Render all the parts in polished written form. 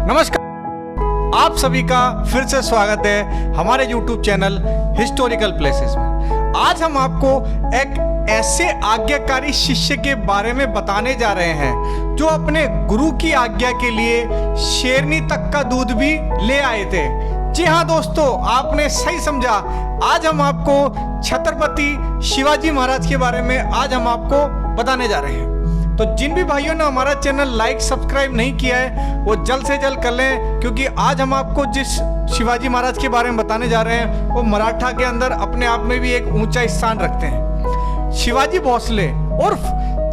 नमस्कार, आप सभी का फिर से स्वागत है हमारे YouTube चैनल हिस्टोरिकल प्लेसेस में। आज हम आपको एक ऐसे आज्ञाकारी शिष्य के बारे में बताने जा रहे हैं जो अपने गुरु की आज्ञा के लिए शेरनी तक का दूध भी ले आए थे। जी हाँ दोस्तों, आपने सही समझा। आज हम आपको छत्रपति शिवाजी महाराज के बारे में आज हम आपको बताने जा रहे हैं। तो जिन भी भाइयों ने हमारा चैनल लाइक सब्सक्राइब नहीं किया है वो जल्द से जल्द कर लें, क्योंकि आज हम आपको जिस शिवाजी महाराज के बारे में बताने जा रहे हैं वो मराठा के अंदर अपने आप में भी एक ऊंचा स्थान रखते हैं। शिवाजी भोसले उर्फ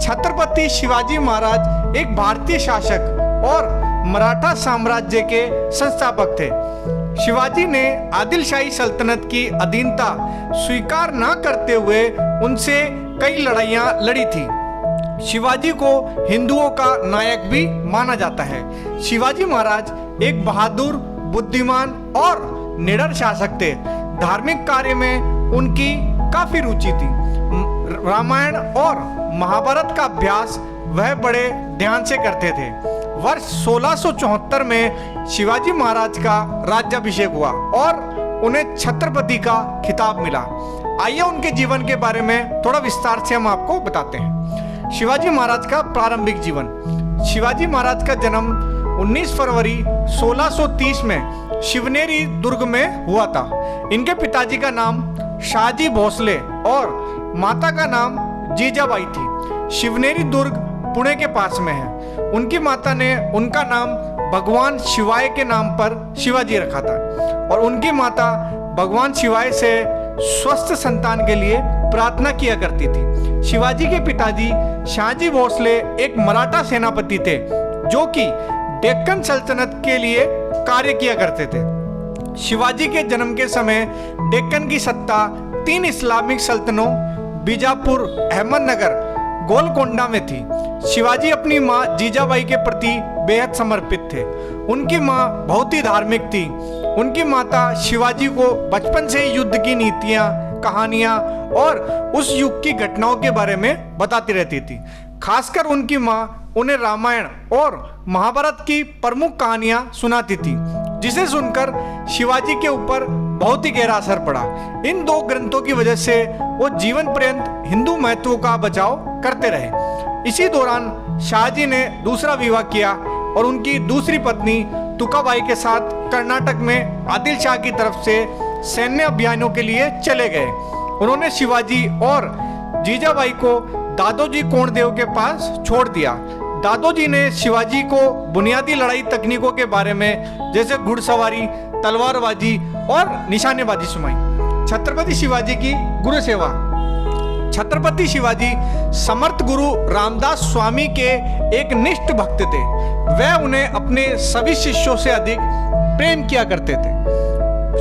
छत्रपति शिवाजी महाराज एक भारतीय शासक और मराठा साम्राज्य के संस्थापक थे। शिवाजी ने आदिलशाही सल्तनत की अधीनता स्वीकार न करते हुए उनसे कई लड़ाइयां लड़ी थी। शिवाजी को हिंदुओं का नायक भी माना जाता है। शिवाजी महाराज एक बहादुर, बुद्धिमान और निडर शासक थे। धार्मिक कार्य में उनकी काफी रुचि थी। रामायण और महाभारत का अभ्यास वह बड़े ध्यान से करते थे। वर्ष 1674 में शिवाजी महाराज का राज्याभिषेक हुआ और उन्हें छत्रपति का खिताब मिला। आइए उनके जीवन के बारे में थोड़ा विस्तार से हम आपको बताते हैं। शिवाजी महाराज का प्रारंभिक जीवन। शिवाजी महाराज का जन्म 19 फरवरी 1630 में शिवनेरी दुर्ग में हुआ था। इनके पिताजी का नाम शाहजी भोसले और माता का नाम जीजाबाई थी। शिवनेरी दुर्ग पुणे के पास में है। उनकी माता ने उनका नाम भगवान शिवाय के नाम पर शिवाजी रखा था और उनकी माता भगवान शिवाय से स्वस्थ संतान के लिए प्रार्थना किया करती थी। शिवाजी के पिताजी शाहजी भोसले एक मराठा सेनापति थे जो कि डेक्कन सल्तनत के लिए कार्य किया करते थे। शिवाजी के जन्म के समय डेक्कन की सत्ता 3 इस्लामिक सल्तनों बीजापुर, अहमदनगर, गोलकोंडा में थी। शिवाजी अपनी माँ जीजाबाई के प्रति बेहद समर्पित थे। उनकी माँ बहुत ही धार्मिक थी। उनकी माता शिवाजी को बचपन से ही युद्ध की नीतियाँ, कहानियाँ और उस युग की घटनाओं के बारे में बताती रहती थी। खासकर उनकी माँ उन्हें रामायण और महाभारत की प्रमुख कहानियाँ सुनाती थी, जिसे सुनकर शिवाजी के ऊपर बहुत ही गहरा असर पड़ा। इन 2 ग्रंथों की वजह से वो जीवन पर्यंत हिंदू महत्व का बचाव करते रहे। इसी दौरान शाहजी ने दूसरा विवाह किया और उनकी दूसरी पत्नी तुकाबाई के साथ कर्नाटक में आदिल शाह की तरफ से सैन्य अभियानों के लिए चले गए। उन्होंने शिवाजी और जीजाबाई को दादोजी कोंडदेव के पास छोड़ दिया। दादोजी ने शिवाजी को बुनियादी लड़ाई तकनीकों के बारे में जैसे घुड़सवारी, तलवारबाजी और निशानेबाजी सुनाई। छत्रपति शिवाजी की गुरु सेवा। छत्रपति शिवाजी समर्थ गुरु रामदास स्वामी के एक निष्ठ भक्त थे। वह उन्हें अपने सभी शिष्यों से अधिक प्रेम किया करते थे।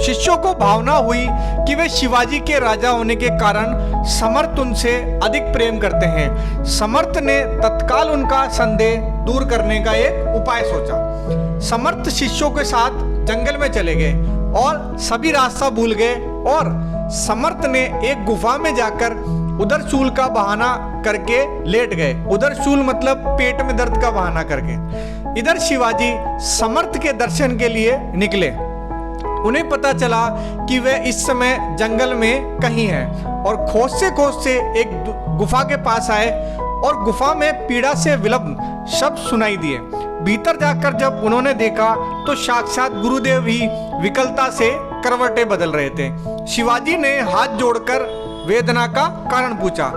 शिष्यों को भावना हुई कि वे शिवाजी के राजा होने के कारण समर्थ उनसे अधिक प्रेम करते हैं। समर्थ ने तत्काल उनका संदेह दूर करने का एक उपाय सोचा। समर्थ शिष्यों के साथ जंगल में चले गए और सभी रास्ता भूल गए और समर्थ ने एक गुफा में जाकर उधर शूल का बहाना करके लेट गए। उधर शूल मतलब पेट में दर्द का बहाना करके। इधर शिवाजी समर्थ के दर्शन के लिए निकले। उन्हें पता चला कि वे इस समय जंगल में कहीं हैं और खोजते एक गुफा के पास आए और गुफा में पीड़ा से विलंब शब्द सुनाई दिए। भीतर जाकर जब उन्होंने देखा तो साक्षात गुरुदेव ही विकलता से करवटें बदल रहे थे। शिवाजी ने हाथ जोड़कर वेदना का कारण पूछा।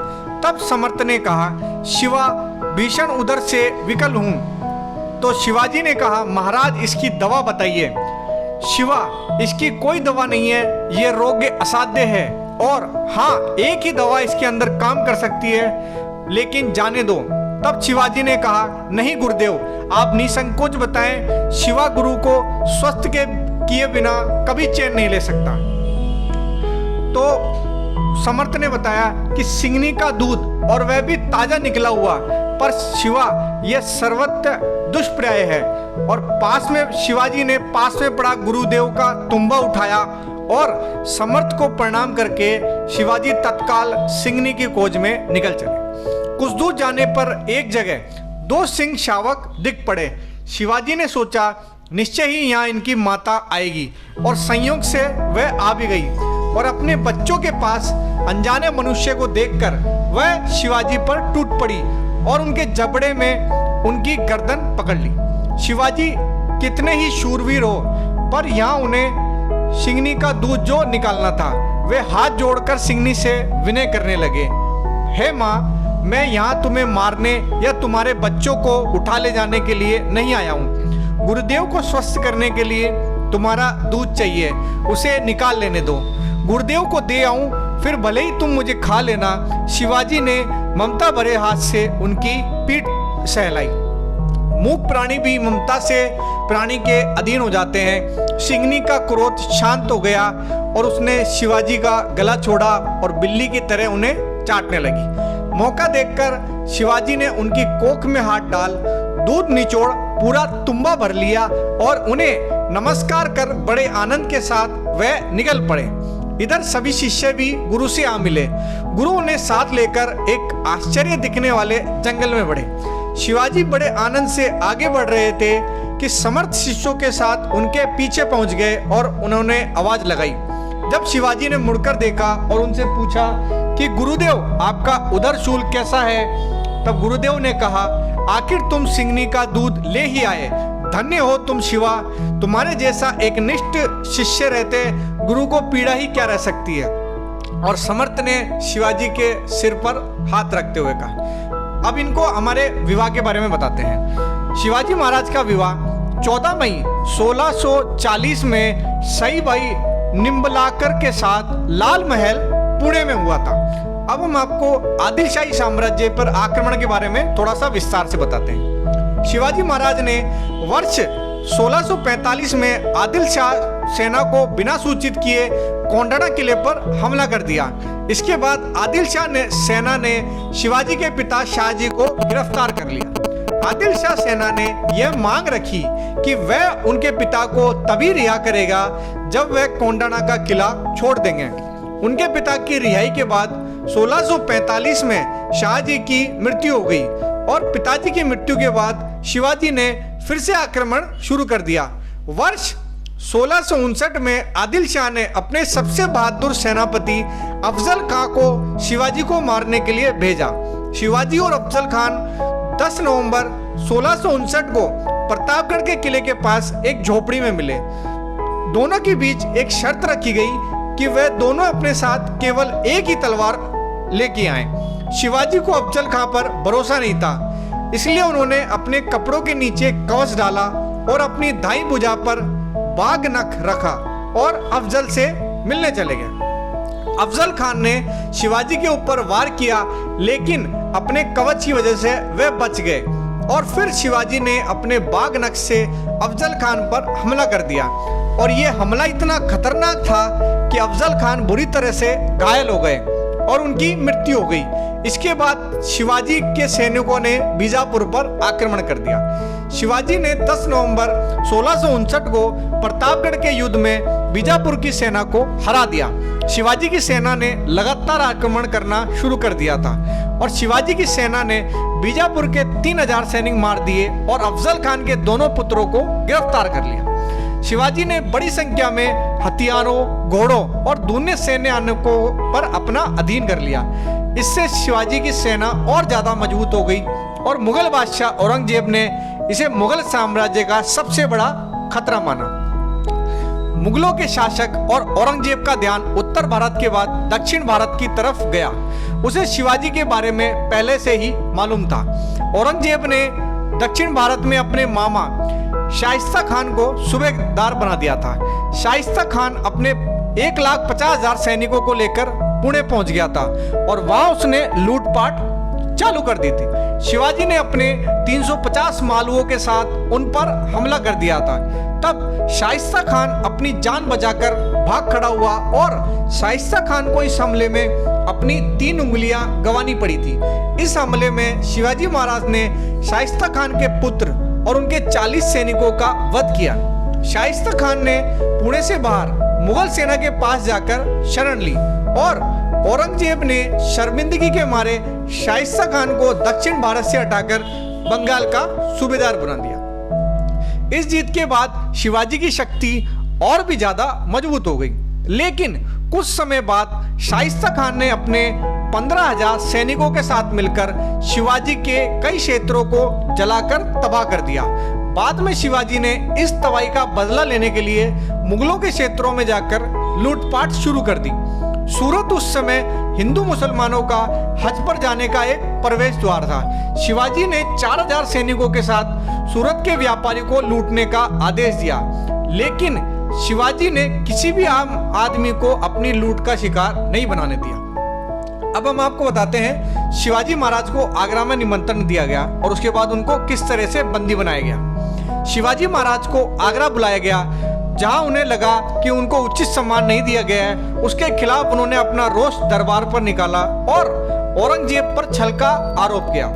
तब समर्थ ने कहा, शिवा, भीषण उधर से विकल हूं। तो शिवाजी ने कहा, महाराज इसकी दवा बताइए। शिवा, इसकी कोई दवा नहीं है, यह रोग असाध्य है और हाँ, एक ही दवा इसके अंदर काम कर सकती है, लेकिन जाने दो। तब शिवाजी ने कहा, नहीं गुरुदेव, आप निसंकोच बताएं। शिवा गुरु को स्वस्थ किए बिना कभी चैन नहीं ले सकता। तो समर्थ ने बताया कि सिंगनी का दूध और वह भी ताजा निकला हुआ, पर शिवा यह सर्वत्र दुष्प्राय है। और पास में शिवाजी ने पास में पड़ा गुरुदेव का तुम्बा उठाया और समर्थ को प्रणाम करके शिवाजी तत्काल सिंगनी की खोज में निकल चले। कुछ दूर जाने पर एक जगह 2 सिंह शावक दिख पड़े। शिवाजी ने सोचा निश्चय ही यहाँ इनकी माता आएगी। और संयोग से वह आ भी गई और अपने बच्चों के पास अनजाने मनुष्य को देखकर वह शिवाजी पर टूट पड़ी और उनके जबड़े में उनकी गर्दन पकड़ ली। शिवाजी कितने ही शूरवीर हो, पर यहाँ उन्हें सिंगनी का दूध जो निकालना था, वे हाथ जोड़कर सिंगनी से विनय करने लगे। हे माँ, मैं यहाँ तुम्हें मारने या तुम्हारे बच्चों को उठा ले जाने के लिए नहीं आया हूँ। गुरुदेव को स्वस्थ करने के लिए तुम्हारा दूध चाहिए, उसे निकाल लेने दो। गुरुदेव को दे आऊं, फिर भले ही तुम मुझे खा लेना। शिवाजी ने ममता भरे हाथ से उनकी पीठ सहलाई। मूक प्राणी भी ममता से प्राणी के अधीन हो जाते हैं। सिंगनी का क्रोध शांत हो गया और उसने शिवाजी का गला छोड़ा और बिल्ली की तरह उन्हें चाटने लगी। मौका देखकर शिवाजी ने उनकी कोख में हाथ डाल दूध निचोड़ पूरा तुम्बा भर लिया और उन्हें नमस्कार कर बड़े आनंद के साथ वह निकल पड़े। इधर सभी शिष्य भी गुरु से आ मिले। गुरु उन्हें साथ लेकर एक आश्चर्य दिखने वाले जंगल में बढ़े। शिवाजी बड़े आनंद से आगे बढ़ रहे थे कि समर्थ शिष्यों के साथ उनके पीछे पहुंच गए और उन्होंने आवाज लगाई। जब शिवाजी ने मुड़कर देखा और उनसे पूछा कि गुरुदेव, आपका उधर शूल कैसा है, तब गुरुदेव ने कहा, आखिर तुम सिंगनी का दूध ले ही आए। धन्य हो तुम शिवा, तुम्हारे जैसा एक निष्ठ शिष्य रहते गुरु को पीड़ा ही क्या रह सकती है। और समर्थ ने शिवाजी के सिर पर हाथ रखते हुए कहा। अब इनको हमारे विवाह के बारे में बताते हैं। शिवाजी महाराज का विवाह 14 मई 1640 में सई भाई निम्बलाकर के साथ लाल महल पुणे में हुआ था। अब हम आपको आदिलशाही साम्राज्य पर आक्रमण के बारे में थोड़ा सा विस्तार से बताते हैं। शिवाजी महाराज ने वर्ष 1645 में आदिल शाह सेना को बिना सूचित किए कोंडाना किले पर हमला कर दिया। इसके बाद आदिल शाह ने सेना ने शिवाजी के पिता शाहजी को गिरफ्तार कर लिया। आदिल शाह सेना ने यह मांग रखी कि वह उनके पिता को तभी रिहा करेगा जब वह कोंडाना का किला छोड़ देंगे। उनके पिता की रिहाई के बाद 1645 में शाहजी की मृत्यु हो गई और पिताजी की मृत्यु के बाद शिवाजी ने फिर से आक्रमण शुरू कर दिया। वर्ष 1659 में आदिल शाह ने अपने सबसे बहादुर सेनापति अफजल खां को शिवाजी को मारने के लिए भेजा। शिवाजी और अफजल खान 10 नवंबर 1659 को प्रतापगढ़ के किले के पास एक झोपड़ी में मिले। दोनों के बीच एक शर्त रखी गई कि वह दोनों अपने साथ केवल एक ही तलवार लेके आए। शिवाजी को अफजल खां पर भरोसा नहीं था, इसलिए उन्होंने अपने कपड़ों के नीचे कवच डाला और अपनी दाईं भुजा पर बाघ नख रखा और अफजल से मिलने चले गए। अफजल खान ने शिवाजी के ऊपर वार किया, लेकिन अपने कवच की वजह से वे बच गए और फिर शिवाजी ने अपने बाघ नख से अफजल खान पर हमला कर दिया और यह हमला इतना खतरनाक था कि अफजल खान बुरी तरह से घायल हो गए और उनकी मृत्यु हो गई। इसके बाद शिवाजी के सैनिकों ने बीजापुर पर आक्रमण कर दिया। शिवाजी ने 10 नवंबर 1659 को प्रतापगढ़ के युद्ध में बीजापुर की सेना को हरा दिया। शिवाजी की सेना ने लगातार आक्रमण करना शुरू कर दिया था और शिवाजी की सेना ने बीजापुर के 3000 सैनिक मार दिए और अफजल खान के दोनों पुत्रों को गिरफ्तार कर लिया। शिवाजी ने बड़ी संख्या में हथियारों, घोड़ों और दूसरे सैन्यानिकों पर अपना अधीन कर लिया। इससे शिवाजी की सेना और ज्यादा मजबूत हो गई और मुगल बादशाह औरंगजेब ने इसे मुगल साम्राज्य का सबसे बड़ा खतरा माना। मुगलों के शासक और औरंगजेब का ध्यान उत्तर भारत के बाद दक्षिण भारत की तरफ गया। उसे शिवाजी के बारे में पहले से ही मालूम था। औरंगजेब ने दक्षिण भारत में अपने मामा शाइस्ता खान को सूबेदार बना दिया था। शाइस्ता खान अपने 1,50,000 सैनिकों को लेकर पुणे पहुंच गया था और वहां उसने लूटपाट चालू कर दी थी। शिवाजी ने अपने 350 मालुओं के साथ उन पर हमला कर दिया था। तब शाइस्ता खान अपनी जान बचाकर भाग खड़ा हुआ और शाइस्ता खान को इस हमले में अपनी 3 उंगलियां गंवानी पड़ी थी। इस हमले में शिवाजी महाराज ने शाइस्ता खान के पुत्र और उनके 40 सैनिकों का वध किया। शाइस्ता खान ने पुणे से बाहर मुगल सेना के पास जाकर शरण ली और औरंगजेब ने शर्मिंदगी के मारे शाइस्ता खान को दक्षिण भारत से हटाकर बंगाल का सूबेदार बना दिया। इस जीत के बाद शिवाजी की शक्ति और भी ज्यादा मजबूत हो गई। लेकिन कुछ समय बाद शाइस्ता खान ने अपने 15,000 सैनिकों के साथ मिलकर शिवाजी के कई क्षेत्रों को जलाकर तबाह कर दिया। बाद में शिवाजी ने इस तबाही का बदला लेने के लिए मुगलों के क्षेत्रों में जाकर लूटपाट शुरू कर दी। सूरत उस समय हिंदू मुसलमानों का हज पर जाने का एक प्रवेश द्वार था। शिवाजी ने 4,000 सैनिकों के साथ सूरत के व्यापारी को लूटने का आदेश दिया, लेकिन शिवाजी ने किसी भी आम आदमी को अपनी लूट का शिकार नहीं बनाने दिया। अब हम आपको बताते हैं शिवाजी महाराज को आगरा में निमंत्रण दिया गया और उसके बाद उनको किस तरह से बंदी बनाया गया। शिवाजी महाराज को आगरा बुलाया गया, जहां उन्हें लगा कि उनको उचित सम्मान नहीं दिया गया है। उसके खिलाफ उन्होंने अपना रोष दरबार पर निकाला और औरंगजेब पर छल का आरोप किया।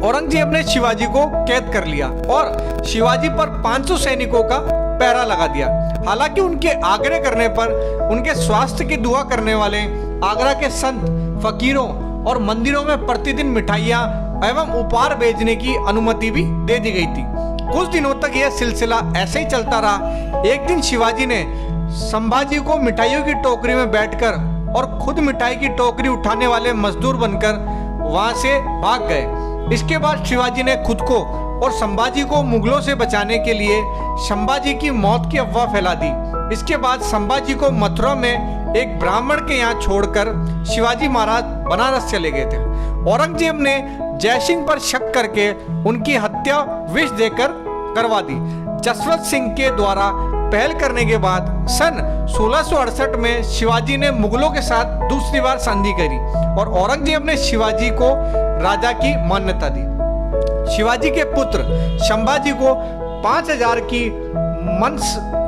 औरंगजेब ने शिवाजी को कैद कर लिया और शिवाजी पर 500 सैनिकों का पहरा लगा दिया। हालांकि उनके आग्रह करने पर उनके स्वास्थ्य की दुआ करने वाले आगरा के संत, फकीरों और मंदिरों में प्रतिदिन मिठाइयां एवं उपहार भेजने की अनुमति भी दे दी गई थी। कुछ दिनों तक यह सिलसिला ऐसे ही चलता रहा। एक दिन शिवाजी ने संभाजी को मिठाइयों की टोकरी में बैठकर और खुद मिठाई की टोकरी उठाने वाले मजदूर बनकर वहां से भाग गए। इसके बाद शिवाजी ने खुद को और संभाजी को मुगलों से बचाने के लिए संभाजी की मौत की अफवाह फैला दी। इसके बाद संभाजी को मथुरा में एक ब्राह्मण के यहाँ छोड़कर शिवाजी महाराज बनारस चले गए थे। औरंगजेब ने जयसिंह पर शक करके उनकी हत्या विष देकर करवा दी। जसवंत सिंह के द्वारा पहल करने के बाद सन 1668 में शिवाजी ने मुगलों के साथ दूसरी बार संधि करी और औरंगजेब ने शिवाजी को राजा की मान्यता दी। शिवाजी के पुत्र संभाजी को 5,000 की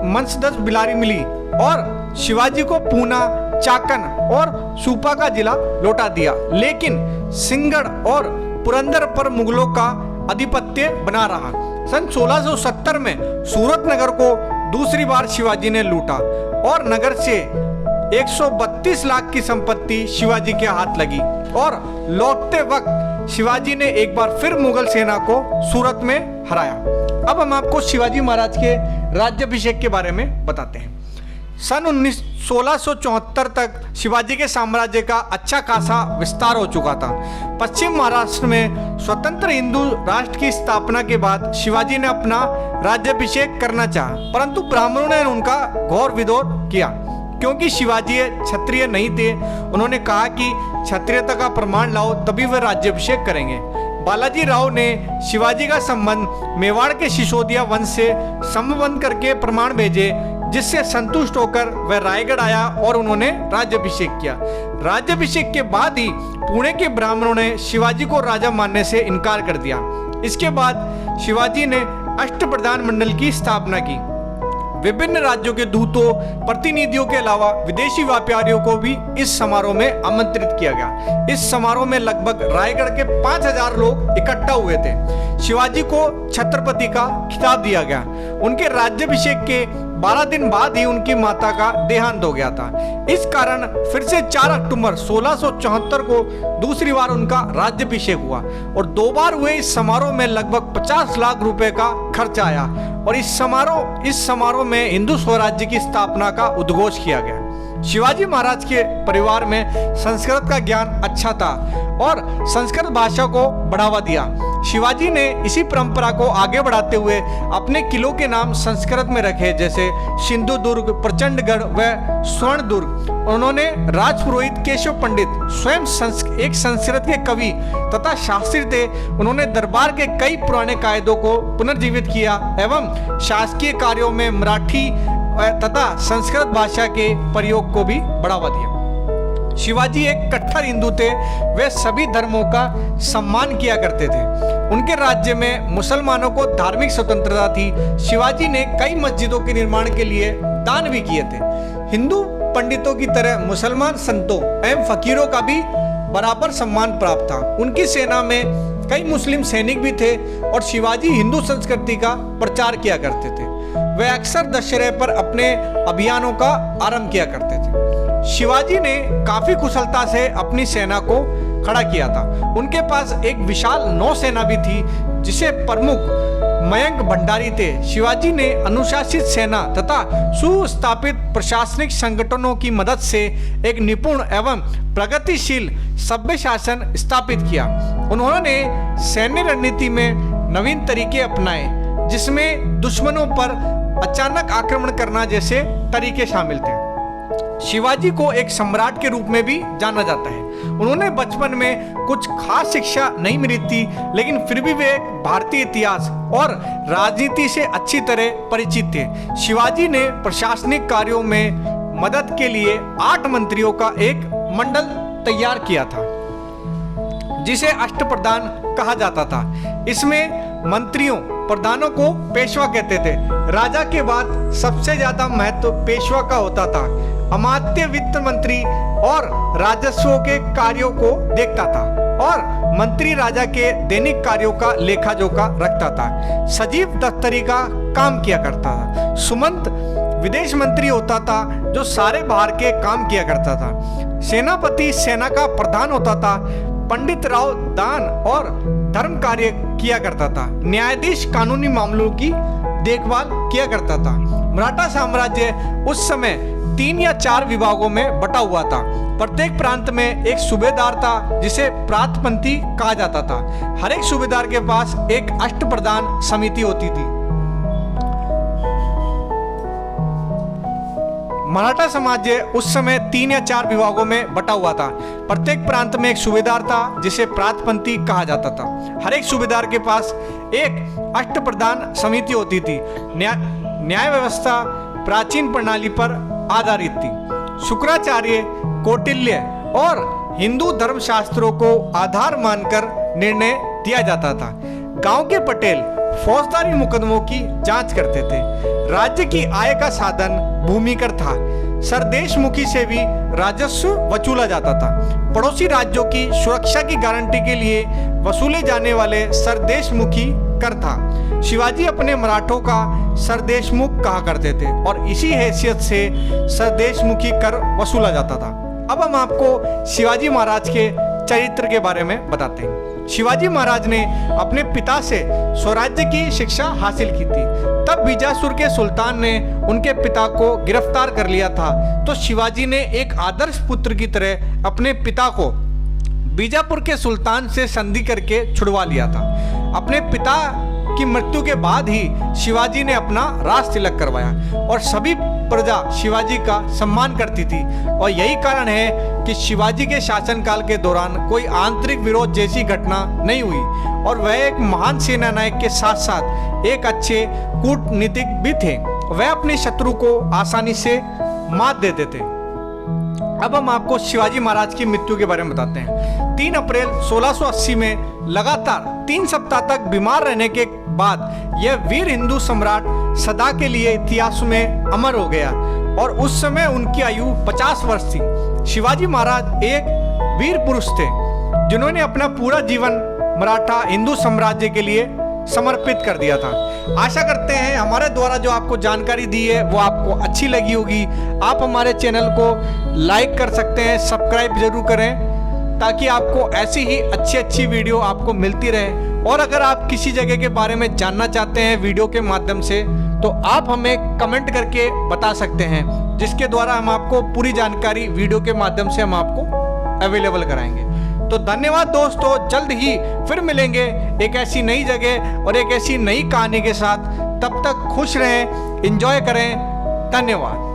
मंसदस बिलारी मिली और शिवाजी को पूना, चाकन और सूपा का जिला लौटा दिया, लेकिन सिंहगढ़ और पुरंदर पर मुगलों का आधिपत्य बना रहा। सन 1670 में सूरत नगर को दूसरी बार शिवाजी ने लूटा और नगर से 132 लाख की संपत्ति शिवाजी के हाथ लगी और लौटते वक्त शिवाजी ने एक बार फिर मुगल सेना को सूरत में हराया। अब हम आपको शिवाजी महाराज के राज्याभिषेक के बारे में बताते हैं। सन 1674 तक शिवाजी के साम्राज्य का अच्छा खासा विस्तार हो चुका था। पश्चिम महाराष्ट्र में स्वतंत्र हिंदू राष्ट्र की स्थापना के बाद शिवाजी ने अपना राज्याभिषेक करना चाहा, परंतु ब्राह्मणों ने उनका घोर विरोध किया क्योंकि शिवाजी क्षत्रिय नहीं थे। उन्होंने कहा कि क्षत्रियता का प्रमाण लाओ तभी वे राज्याभिषेक करेंगे। बालाजी राव ने शिवाजी का संबंध मेवाड़ के सिसोदिया वंश से संबंध करके प्रमाण भेजे, जिससे संतुष्ट होकर वह रायगढ़ आया और उन्होंने राज्याभिषेक किया। राज्याभिषेक के बाद ही पुणे के ब्राह्मणों ने शिवाजी को राजा मानने से इनकार कर दिया। इसके बाद शिवाजी ने अष्टप्रधान मंडल की स्थापना की। विभिन्न राज्यों के दूतों, प्रतिनिधियों के अलावा विदेशी व्यापारियों को भी इस समारोह में आमंत्रित किया गया। इस समारोह में लगभग रायगढ़ के 5,000 लोग इकट्ठा हुए थे। शिवाजी को छत्रपति का खिताब दिया गया। उनके राज्याभिषेक के 12 दिन बाद ही उनकी माता का देहांत हो गया था। इस कारण फिर से 4 अक्टूबर 1674 को दूसरी बार उनका राज्याभिषेक हुआ और 2 बार हुए इस समारोह में लगभग 50 लाख रुपए का खर्च आया और इस समारोह में हिंदू स्वराज्य की स्थापना का उद्घोष किया गया। शिवाजी महाराज के परिवार में संस्कृत का ज्ञान अच्छा था और संस्कृत भाषा को बढ़ावा दिया। शिवाजी ने इसी परंपरा को आगे बढ़ाते हुए अपने किलों के नाम संस्कृत में रखे, जैसे सिंधुदुर्ग, प्रचंडगढ़ व स्वर्णदुर्ग। उन्होंने राजपुरोहित केशव पंडित स्वयं एक संस्कृत के कवि तथा शास्त्री थे। उन्होंने दरबार के कई पुराने कायदों को पुनर्जीवित किया एवं शासकीय कार्यों में मराठी तथा संस्कृत भाषा के प्रयोग को भी बढ़ावा दिया। शिवाजी एक कट्टर हिंदू थे। वे सभी धर्मों का सम्मान किया करते थे। उनके राज्य में मुसलमानों को धार्मिक स्वतंत्रता थी। शिवाजी ने कई मस्जिदों के निर्माण के लिए दान भी किए थे। हिंदू पंडितों की तरह मुसलमान संतों एवं फकीरों का भी बराबर सम्मान प्राप्त था। उनकी सेना में कई मुस्लिम सैनिक भी थे और शिवाजी हिंदू संस्कृति का प्रचार किया करते थे। वे अक्सर दशहरे पर अपने अभियानों का आरंभ किया करते थे। शिवाजी ने काफी कुशलता से अपनी सेना को खड़ा किया था। उनके पास एक विशाल नौसेना भी थी, जिसे प्रमुख मयंक भंडारी थे। शिवाजी ने अनुशासित सेना तथा सुस्थापित प्रशासनिक संगठनों की मदद से एक निपुण एवं प्रगतिशील सभ्य शासन स्थापित किया। उन्होंने सैन्य रणनीति में नवीन तरीके अपनाए, जिसमें दुश्मनों पर अचानक आक्रमण करना जैसे तरीके शामिल थे। शिवाजी को एक सम्राट के रूप में भी जाना जाता है। उन्होंने बचपन में कुछ खास शिक्षा नहीं मिली थी, लेकिन फिर भी वे एक भारतीय इतिहास और राजनीति से अच्छी तरह परिचित थे। शिवाजी ने प्रशासनिक कार्यों में मदद के लिए 8 मंत्रियों का एक मंडल तैयार किया था, जिसे अष्टप्रधान कहा जाता था। इसमें मंत्रियों प्रधानों को पेशवा कहते थे। राजा के बाद सबसे ज्यादा महत्व पेशवा का होता था। अमात्य वित्त मंत्री और राजस्व के कार्यों को देखता था और मंत्री राजा के दैनिक कार्यों का लेखा जोखा रखता था। सचिव दफ्तरी का काम किया करता था। सुमंत विदेश मंत्री होता था, जो सारे बाहर के काम किया करता था। सेनापति सेना का प्रधान होता था। पंडित राव दान और धर्म कार्य किया करता था। न्यायाधीश कानूनी मामलों की देखभाल किया करता था। मराठा साम्राज्य उस समय 3 या 4 विभागों में बटा हुआ था। प्रत्येक प्रांत में एक सूबेदार था, जिसे प्रांतपति कहा जाता था। हर एक सूबेदार के पास एक अष्टप्रधान समिति होती थी। मराठा साम्राज्य उस समय 3 या 4 विभागों में बटा हुआ था। प्रत्येक प्रांत में एक सूबेदार था, जिसे प्रांतपति कहा जाता था। हर एक सूबेदार के पास एक अष्टप्रधान समिति होती थी। न्याय व्यवस्था प्राचीन प्रणाली पर आधारित थी। शुक्राचार्य, कौटिल्य और हिंदू धर्मशास्त्रों को आधार मानकर निर्णय दिया जाता था। गांव के पटेल फौजदारी मुकदमों की जांच करते थे। राज्य की आय का साधन भूमि कर था। सरदेशमुखी से भी राजस्व वसूला जाता था। पड़ोसी राज्यों की सुरक्षा की गारंटी के लिए वसूले जाने वाले सरदेशमुखी कर था। शिवाजी अपने मराठों का सरदेशमुख कहा करते थे और इसी हैसियत से सरदेशमुखी कर वसूला जाता था। अब हम आपको शिवाजी महाराज के चरित्र के बारे में बताते हैं। शिवाजी महाराज ने अपने पिता से स्वराज्य की शिक्षा हासिल की थी। तब बीजापुर के सुल्तान ने उनके पिता को गिरफ्तार कर लिया था, तो शिवाजी ने एक आदर्श पुत्र की तरह अपने पिता को बीजापुर के सुल्तान से संधि करके छुड़वा लिया था। अपने पिता की मृत्यु के बाद ही शिवाजी ने अपना राज तिलक करवाया और सभी प्रजा शिवाजी का सम्मान करती थी। और यही कारण है कि शिवाजी के शासनकाल के दौरान कोई आंतरिक विरोध जैसी घटना नहीं हुई और वह एक महान सेना नायक के साथ साथ एक अच्छे कूटनीतिक भी थे। वह अपने शत्रु को आसानी से मात देते थे। अब हम आपको शिवाजी महाराज की मृत्यु के बारे में बताते हैं। 3 अप्रैल 1680 में लगातार 3 सप्ताह तक बीमार रहने के बाद यह वीर हिंदू सम्राट सदा के लिए इतिहास में अमर हो गया और उस समय उनकी आयु 50 वर्ष थी। शिवाजी महाराज एक वीर पुरुष थे, जिन्होंने अपना पूरा जीवन मराठा हिंदू साम्राज्य के लिए समर्पित कर दिया था। आशा करते हैं हमारे द्वारा जो आपको जानकारी दी है वो आपको अच्छी लगी होगी। आप हमारे चैनल को लाइक कर सकते हैं, सब्सक्राइब जरूर करें, ताकि आपको ऐसी ही अच्छी वीडियो आपको मिलती रहे। और अगर आप किसी जगह के बारे में जानना चाहते हैं वीडियो के माध्यम से, तो आप हमें कमेंट करके बता सकते हैं, जिसके द्वारा हम आपको पूरी जानकारी वीडियो के माध्यम से हम आपको अवेलेबल कराएंगे। तो धन्यवाद दोस्तों, जल्द ही फिर मिलेंगे एक ऐसी नई जगह और एक ऐसी नई कहानी के साथ। तब तक खुश रहें, एंजॉय करें। धन्यवाद।